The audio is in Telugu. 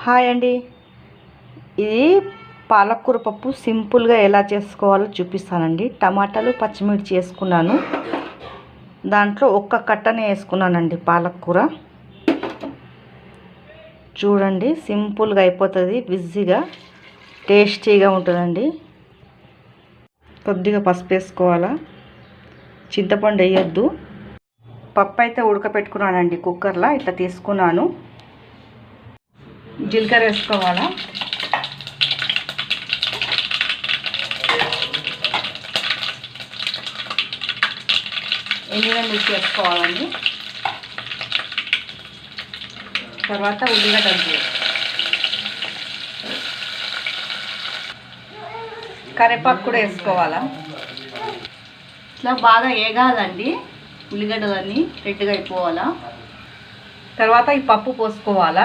హాయ్ అండి. ఇది పాలకూర పప్పు సింపుల్గా ఎలా చేసుకోవాలో చూపిస్తానండి. టమాటాలు పచ్చిమిర్చి వేసుకున్నాను, దాంట్లో ఒక్క కట్టనే వేసుకున్నానండి పాలకూర. చూడండి, సింపుల్గా అయిపోతుంది, ఈజీగా టేస్టీగా ఉంటుందండి. కొద్దిగా పసుపు వేసుకోవాలా, చింతపండు వేయొద్దు. పప్పు అయితే ఉడకపెట్టుకున్నానండి, కుక్కర్లో ఇట్లా తీసుకున్నాను. జీలకర్ర వేసుకోవాలా, ఎండుమిర్చి వేసుకోవాలండి. తర్వాత ఉల్లిగడ్డలు, కరివేపాకు కూడా వేసుకోవాలా. ఇట్లా బాగా వేగాలండి, ఉల్లిగడ్డలన్నీ రెడ్గా అయిపోవాలా. తర్వాత ఈ పప్పు పోసుకోవాలా,